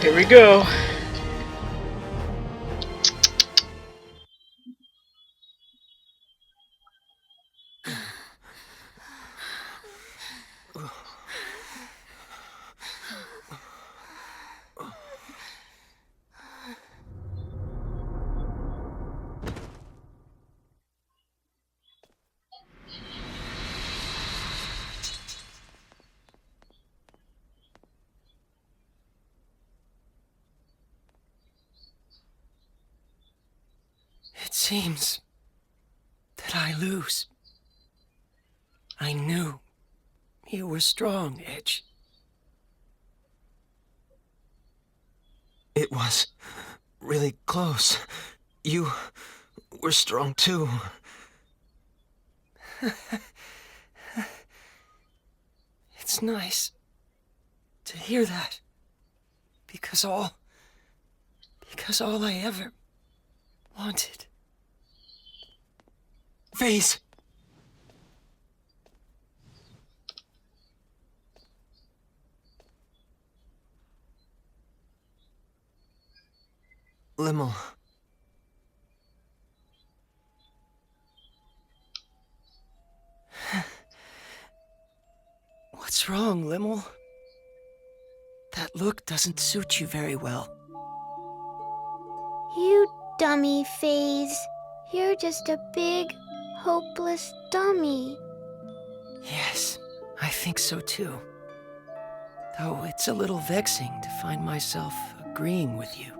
Here we go. It seems that I lose. I knew you were strong, Edge. It was really close. You were strong too. It's nice to hear that. Because all I ever wanted. Faize! Lymle. What's wrong, Lymle? That look doesn't suit you very well. You dummy, Faize. You're just a big, hopeless dummy. Yes, I think so too. Though it's a little vexing to find myself agreeing with you.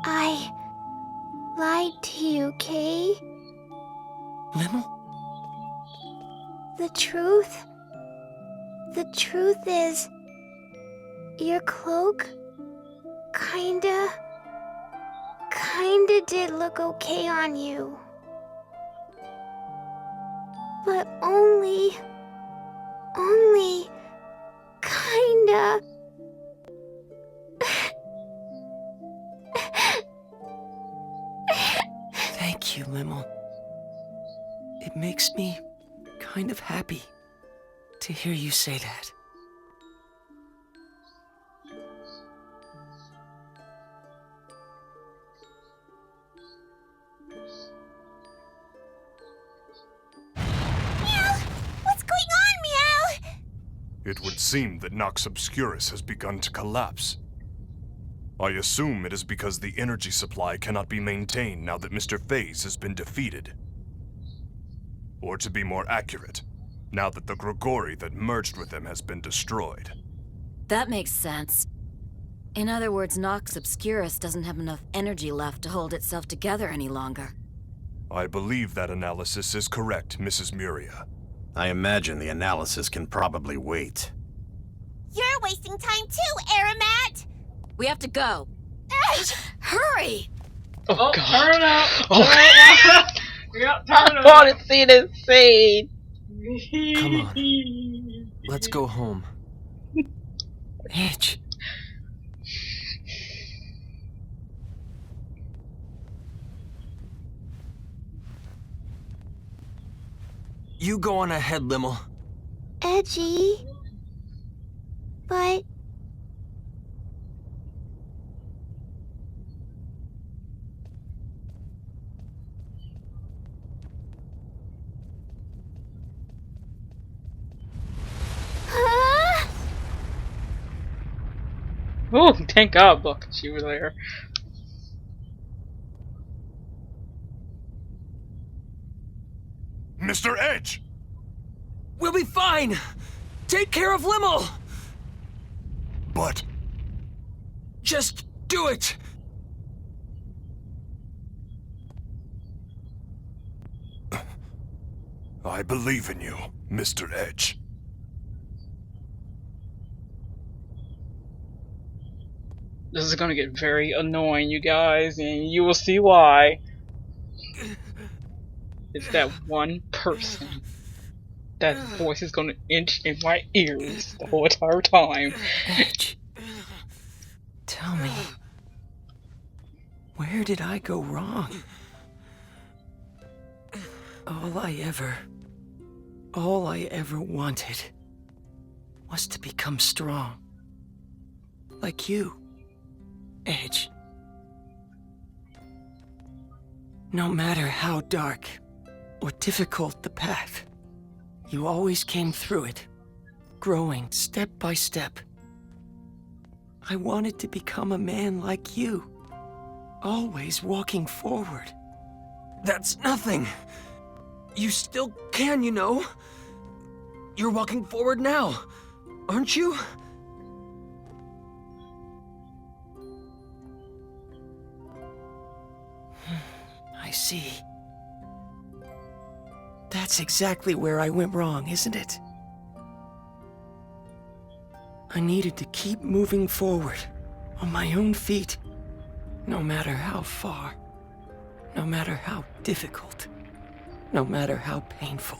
I lied to you, Kay. Lymle? The truth is, your cloak kinda did look okay on you. But only kinda. Thank you, Lymle. It makes me kind of happy to hear you say that. Meow! What's going on, Meow? It would seem that Nox Obscurus has begun to collapse. I assume it is because the energy supply cannot be maintained now that Mr. Faize has been defeated. Or to be more accurate, now that the Grigori that merged with him has been destroyed. That makes sense. In other words, Nox Obscurus doesn't have enough energy left to hold itself together any longer. I believe that analysis is correct, Mrs. Muria. I imagine the analysis can probably wait. You're wasting time too, Aramat! We have to go. Hurry! Oh, God. Turn up! Oh. Yep, turn I up! want to see this scene. Come on. Let's go home. Edge. You go on ahead, Lymle. Edgy. But... Huh? Oh, thank God, look, she was there. Mr. Edge! We'll be fine! Take care of Lymle! But... Just do it! I believe in you, Mr. Edge. This is gonna get very annoying, you guys, and you will see why. It's that one person. That voice is gonna inch in my ears the whole entire time. Edge. Tell me. Where did I go wrong? All I ever wanted was to become strong. like you, Edge. No matter how dark or difficult the path, you always came through it, growing step by step. I wanted to become a man like you, always walking forward. That's nothing. You still can, you know. You're walking forward now, aren't you? I see. That's exactly where I went wrong, isn't it? I needed to keep moving forward, on my own feet, no matter how far, no matter how difficult, no matter how painful.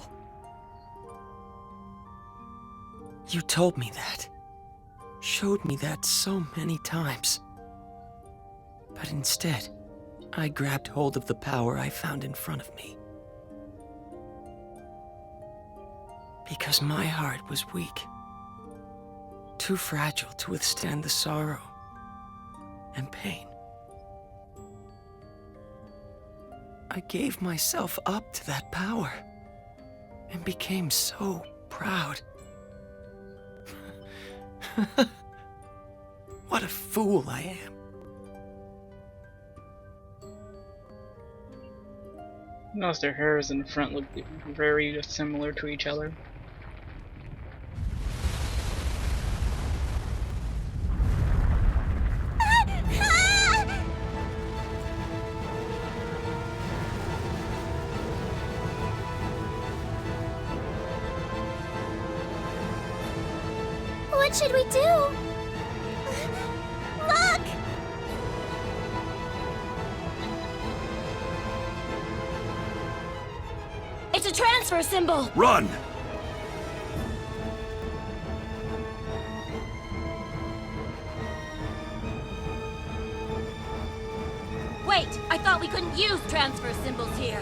You told me that, showed me that so many times. But instead, I grabbed hold of the power I found in front of me. Because my heart was weak, too fragile to withstand the sorrow and pain. I gave myself up to that power and became so proud. What a fool I am. Notice their hairs in the front look very similar to each other. What should we do? Look! It's a transfer symbol! Run! Wait, I thought we couldn't use transfer symbols here.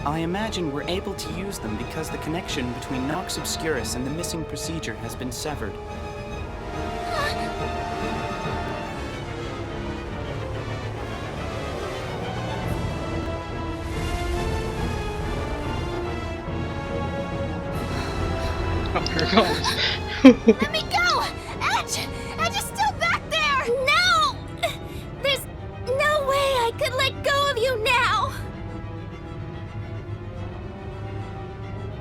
I imagine we're able to use them because the connection between Nox Obscurus and the missing procedure has been severed. Oh, here it goes. Let me go! Edge! Edge is still back there! No! There's no way I could let go of you now!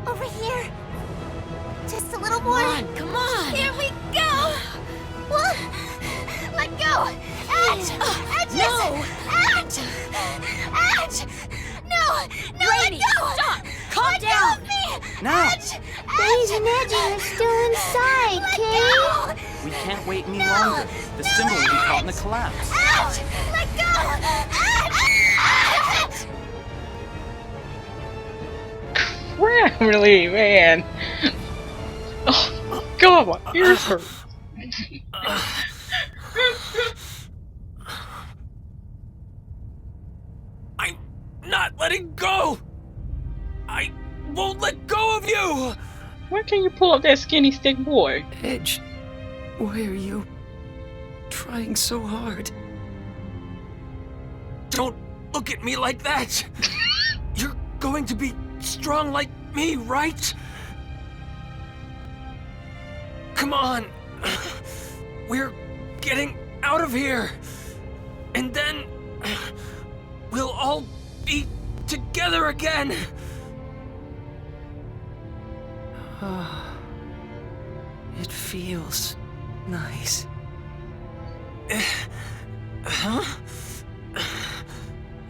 Over here. Just a little more. Come on! Here we go! Well, let go! Edge! Edge! No! Edge! Edge! No! No, let Reimi, go! stop! Calm Let down! go of me! Now! Edge! Faize and Edge are still inside, Let Kay! go! We can't wait any longer. The symbol will be caught in the collapse. Edge! Let go! Edge! Really, man. Oh God, my ears hurt. I'm not letting go! I won't let go of you! Why can't you pull up that skinny stick boy? Edge, why are you trying so hard? Don't look at me like that! You're going to be strong like me, right? Come on! We're getting out of here! And then we'll all be together again! It feels nice. Huh?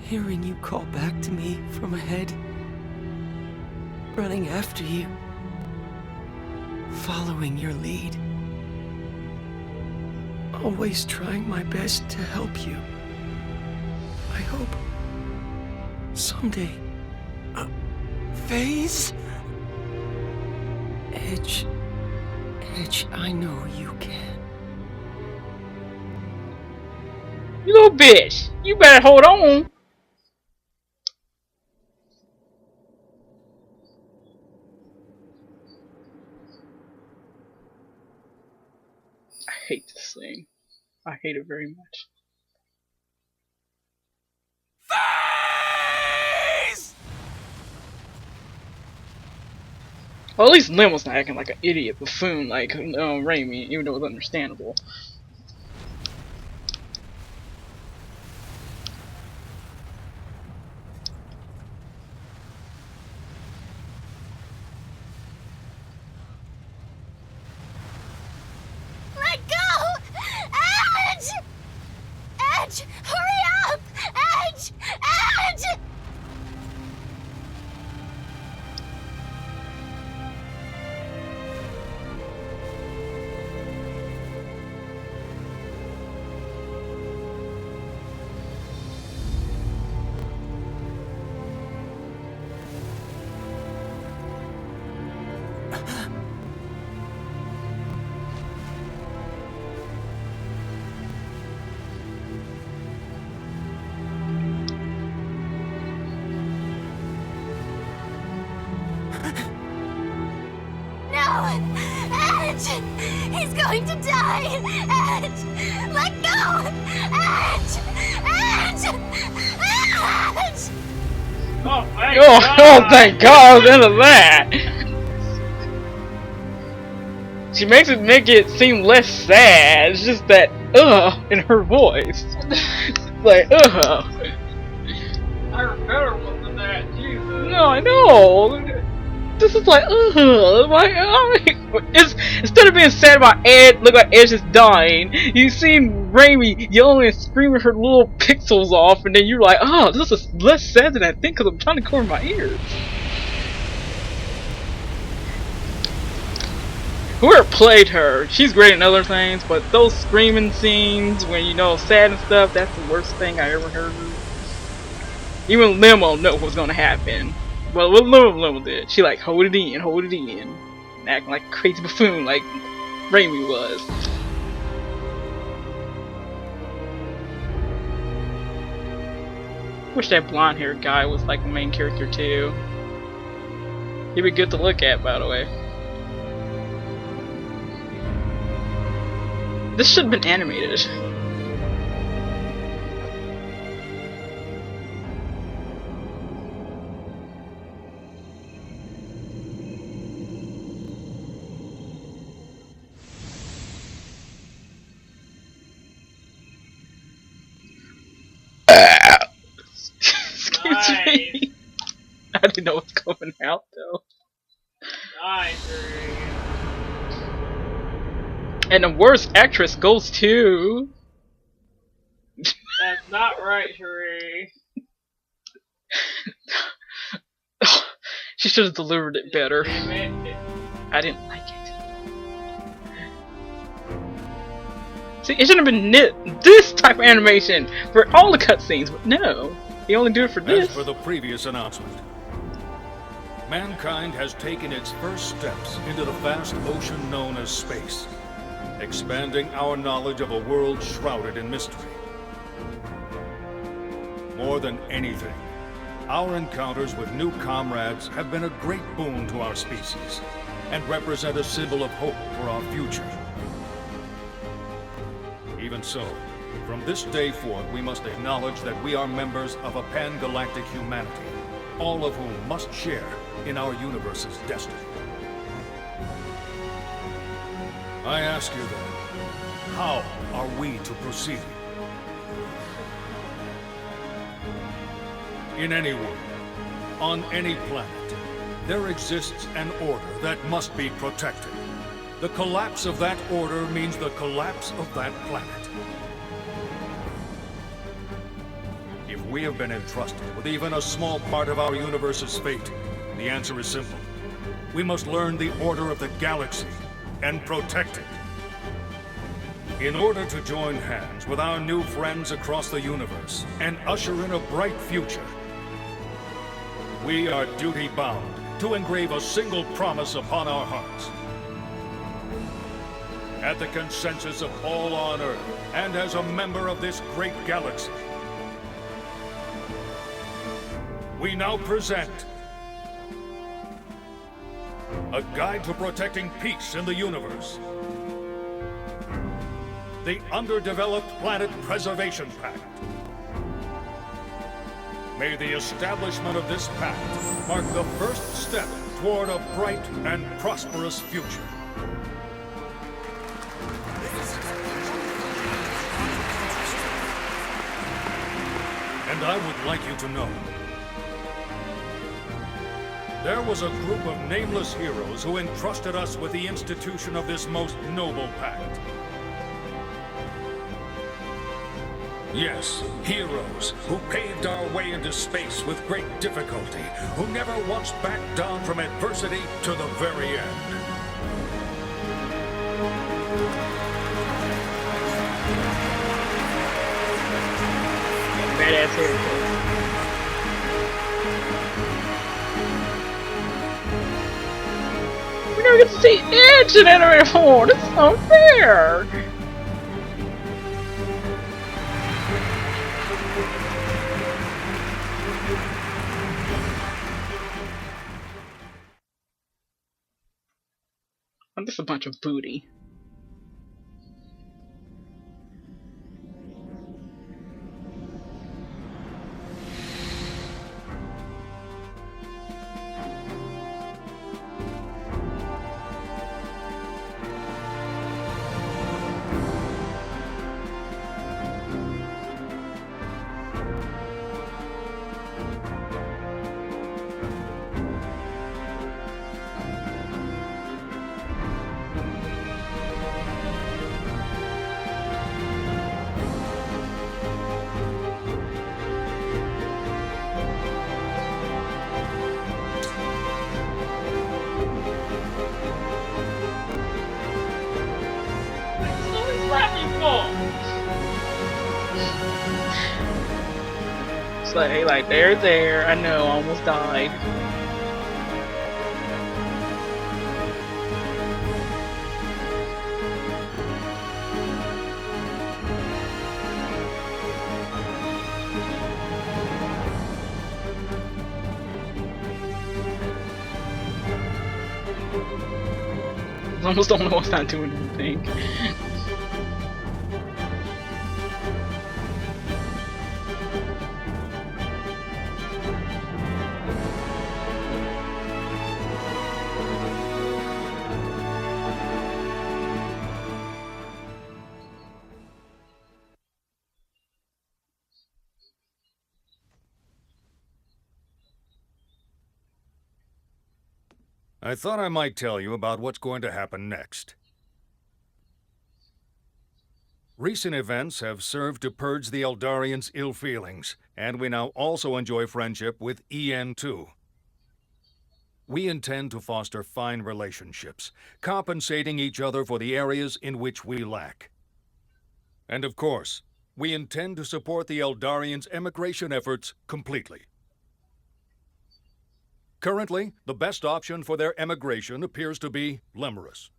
Hearing you call back to me from ahead. Running after you. Following your lead. Always trying my best to help you. I hope someday, Faize? Edge, I know you can. You little bitch. You better hold on. I hate this thing. I hate it very much. Faize! Well, at least Lymle's not acting like an idiot buffoon like Reimi, even though it's understandable. Let go! Edge! Edge! Hurry up! Edge! Edge! Edge! He's going to die! Edge! Let go! Edge! Edge! Edge! Oh, thank God! End of that. She makes it seem less sad. It's just that in her voice. Like I heard better ones than that. Jesus. No, I know. This is like it's instead of being sad about Ed, look like Ed's just dying. You see Reimi yelling and screaming her little pixels off, and then you're like, oh, this is less sad than I think because I'm trying to cover my ears. Whoever played her, she's great in other things, but those screaming scenes when you know sad and stuff, that's the worst thing I ever heard. Even Lymle knew what was gonna happen. Well, what Lymle did, she like hold it in, and acting like a crazy buffoon like Reimi was. Wish that blonde haired guy was like the main character too. He'd be good to look at, by the way. This should have been animated. Excuse me. I didn't know what's coming out though. And the worst actress goes to... That's not right, Sheree. She should have delivered it better. I didn't like it. See, it should have been this type of animation for all the cutscenes, but no. He only did it for this. As for the previous announcement, mankind has taken its first steps into the vast ocean known as space, expanding our knowledge of a world shrouded in mystery. More than anything, our encounters with new comrades have been a great boon to our species and represent a symbol of hope for our future. Even so, from this day forth, we must acknowledge that we are members of a pan-galactic humanity, all of whom must share in our universe's destiny. I ask you then, how are we to proceed? In any world, on any planet, there exists an order that must be protected. The collapse of that order means the collapse of that planet. If we have been entrusted with even a small part of our universe's fate, the answer is simple. We must learn the order of the galaxy and protect it. In order to join hands with our new friends across the universe and usher in a bright future, we are duty-bound to engrave a single promise upon our hearts. At the consensus of all on Earth, and as a member of this great galaxy, we now present a guide to protecting peace in the universe. the Underdeveloped Planet Preservation Pact. May the establishment of this pact mark the first step toward a bright and prosperous future. And I would like you to know, there was a group of nameless heroes who entrusted us with the institution of this most noble pact. Yes, heroes who paved our way into space with great difficulty, who never once backed down from adversity to the very end. Badass haircut. We never get to see Edge in animated form. This is unfair. This is a bunch of booty. It's like there, I know, I almost died. I almost don't know what's not doing anything. I thought I might tell you about what's going to happen next. Recent events have served to purge the Eldarians' ill feelings, and we now also enjoy friendship with EN2. We intend to foster fine relationships, compensating each other for the areas in which we lack. And of course, we intend to support the Eldarians' emigration efforts completely. Currently, the best option for their emigration appears to be Lemurus.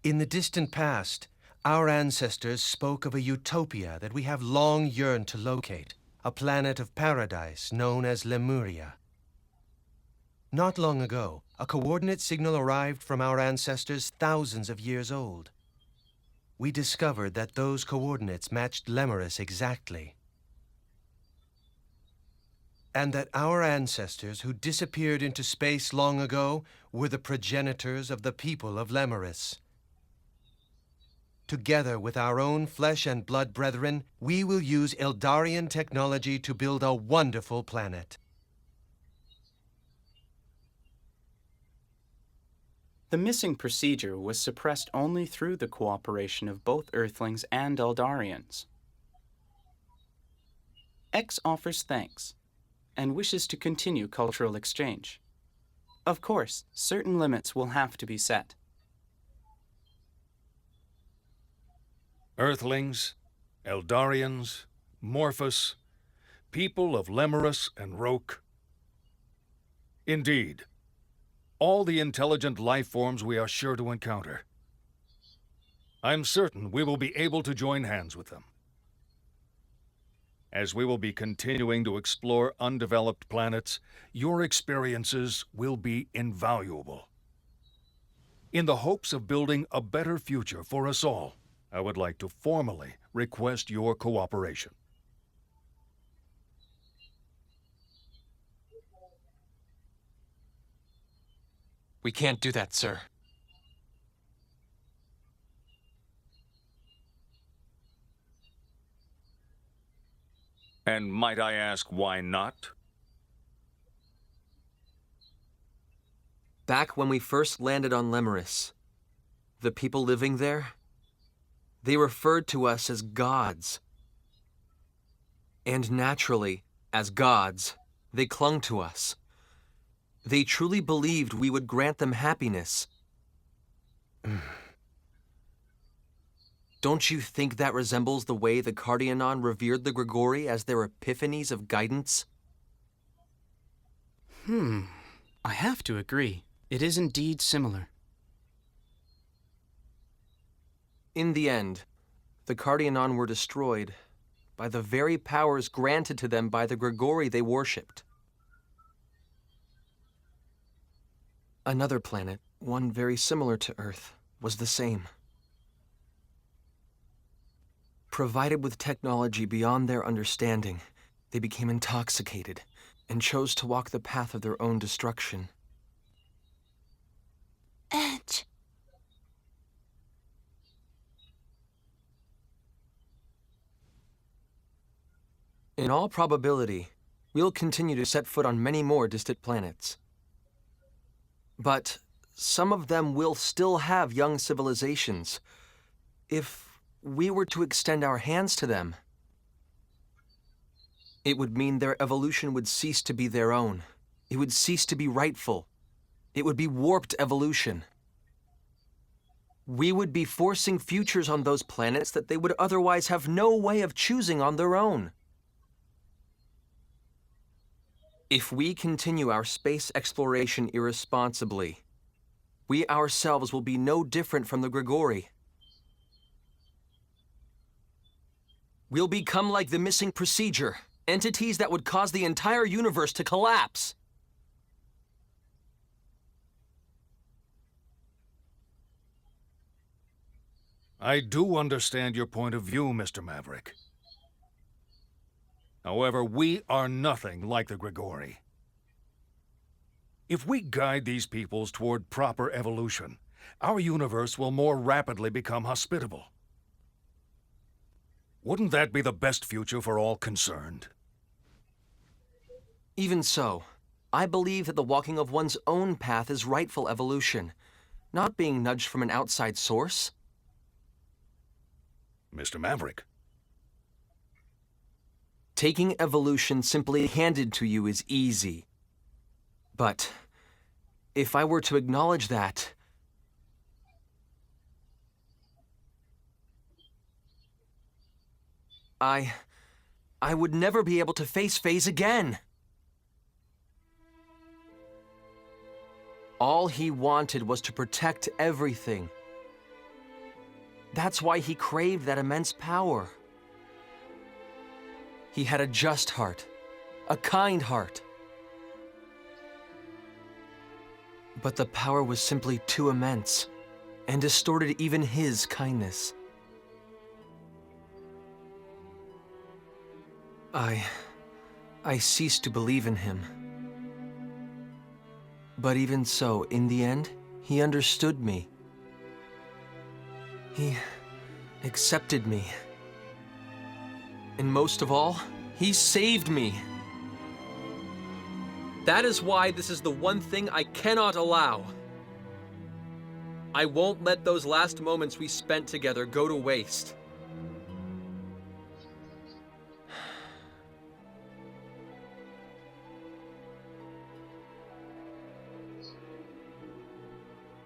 In the distant past, our ancestors spoke of a utopia that we have long yearned to locate, a planet of paradise known as Lemuria. Not long ago, a coordinate signal arrived from our ancestors thousands of years old. We discovered that those coordinates matched Lemurus exactly, and that our ancestors who disappeared into space long ago were the progenitors of the people of Lemurus. Together with our own flesh and blood brethren, we will use Eldarian technology to build a wonderful planet. The missing procedure was suppressed only through the cooperation of both Earthlings and Eldarians. X offers thanks and wishes to continue cultural exchange. Of course, certain limits will have to be set. Earthlings, Eldarians, Morphus, people of Lemurus and Roke. Indeed, all the intelligent life forms we are sure to encounter. I'm certain we will be able to join hands with them. As we will be continuing to explore undeveloped planets, your experiences will be invaluable. In the hopes of building a better future for us all, I would like to formally request your cooperation. We can't do that, sir. And might I ask why not? Back when we first landed on Lemuris, the people living there, they referred to us as gods. And naturally, as gods, they clung to us. They truly believed we would grant them happiness. Don't you think that resembles the way the Cardianon revered the Grigori as their epiphanies of guidance? I have to agree. It is indeed similar. In the end, the Cardianon were destroyed by the very powers granted to them by the Grigori they worshipped. Another planet, one very similar to Earth, was the same. Provided with technology beyond their understanding, they became intoxicated and chose to walk the path of their own destruction. Edge. In all probability, we'll continue to set foot on many more distant planets. But some of them will still have young civilizations. If we were to extend our hands to them, it would mean their evolution would cease to be their own. It would cease to be rightful. It would be warped evolution. We would be forcing futures on those planets that they would otherwise have no way of choosing on their own. If we continue our space exploration irresponsibly, we ourselves will be no different from the Grigori. We'll become like the missing procedure, entities that would cause the entire universe to collapse. I do understand your point of view, Mr. Maverick. However, we are nothing like the Grigori. If we guide these peoples toward proper evolution, our universe will more rapidly become hospitable. Wouldn't that be the best future for all concerned? Even so, I believe that the walking of one's own path is rightful evolution, not being nudged from an outside source. Mr. Maverick. Taking evolution simply handed to you is easy. But if I were to acknowledge that, I would never be able to face Faize again. All he wanted was to protect everything. That's why he craved that immense power. He had a just heart, a kind heart. But the power was simply too immense, and distorted even his kindness. I ceased to believe in him. But even so, in the end, he understood me. He accepted me. And most of all, he saved me. That is why this is the one thing I cannot allow. I won't let those last moments we spent together go to waste.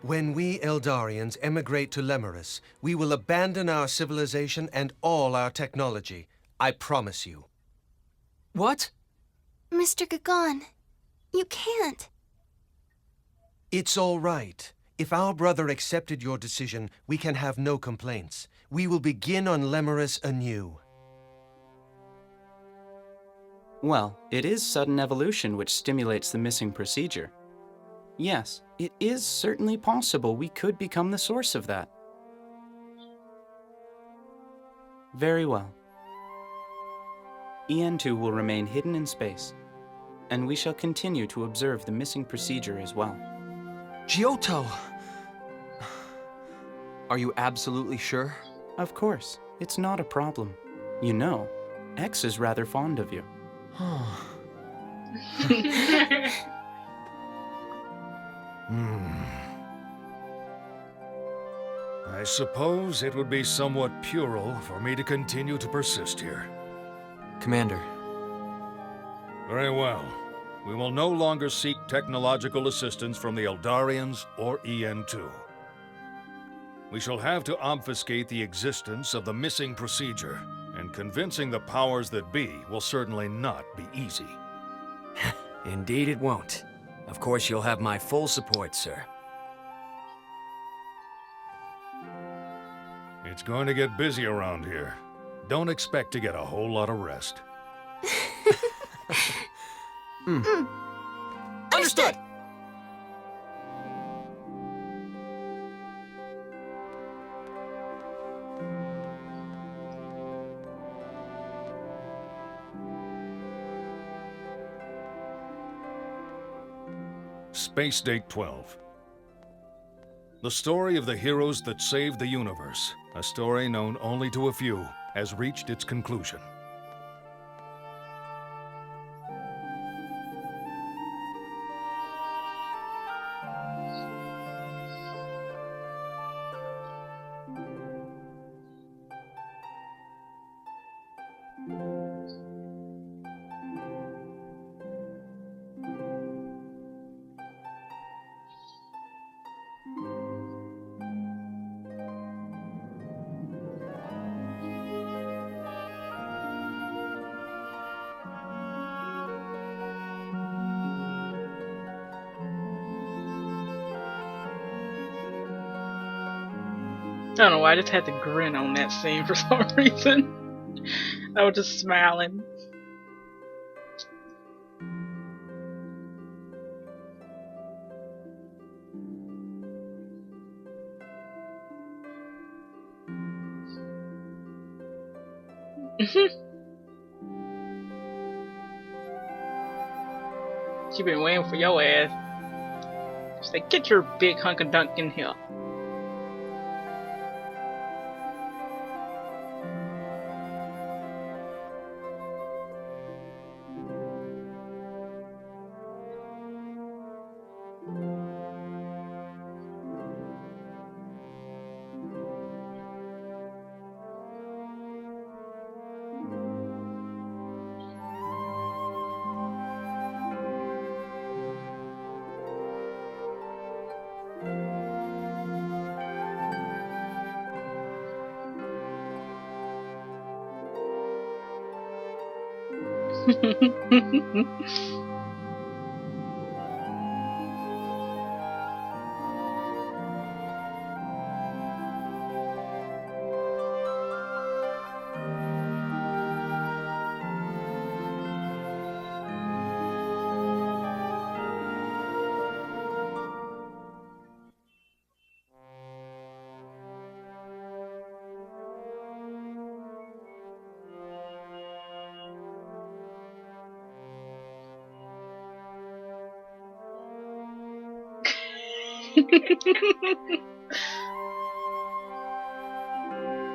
When we Eldarians emigrate to Lemuris, we will abandon our civilization and all our technology. I promise you. What? Mr. Gagon, you can't. It's all right. If our brother accepted your decision, we can have no complaints. We will begin on Lemuris anew. Well, it is sudden evolution which stimulates the missing procedure. Yes, it is certainly possible we could become the source of that. Very well. EN2 will remain hidden in space, and we shall continue to observe the missing procedure as well. Giotto! Are you absolutely sure? Of course, it's not a problem. You know, X is rather fond of you. I suppose it would be somewhat puerile for me to continue to persist here. Commander. Very well. We will no longer seek technological assistance from the Eldarians or EN2. We shall have to obfuscate the existence of the missing procedure, and convincing the powers that be will certainly not be easy. Indeed it won't. Of course you'll have my full support, sir. It's going to get busy around here. Don't expect to get a whole lot of rest. Understood! Space Date 12. The story of the heroes that saved the universe, a story known only to a few, has reached its conclusion. I don't know why, I just had to grin on that scene for some reason. I was just smiling. She been waiting for your ass. She's like, get your big hunk of dunk in here.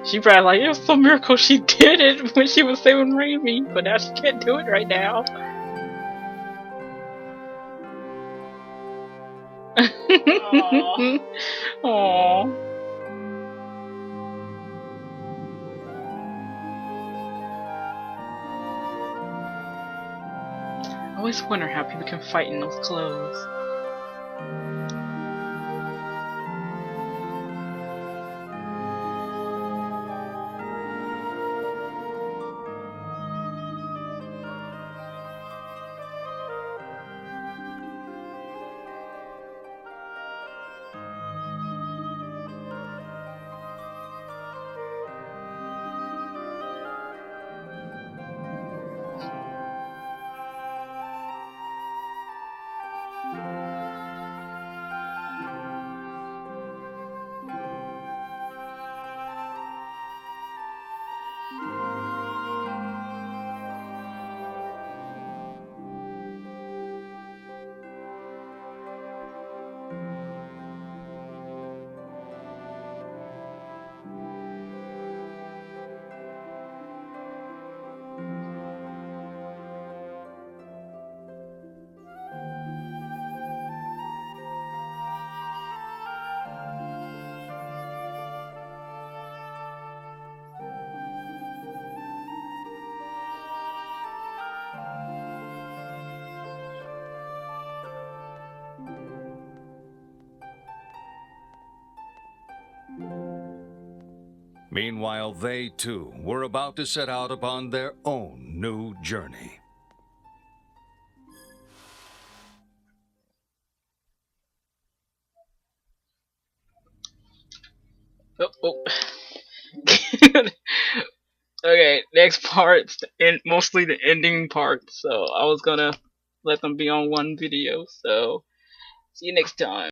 She probably like, it was some miracle she did it when she was saving Reimi, but now she can't do it right now. Aww. I always wonder how people can fight in those clothes. Meanwhile, they too were about to set out upon their own new journey. Oh. Okay, next part's mostly the ending part, so I was gonna let them be on one video, so see you next time.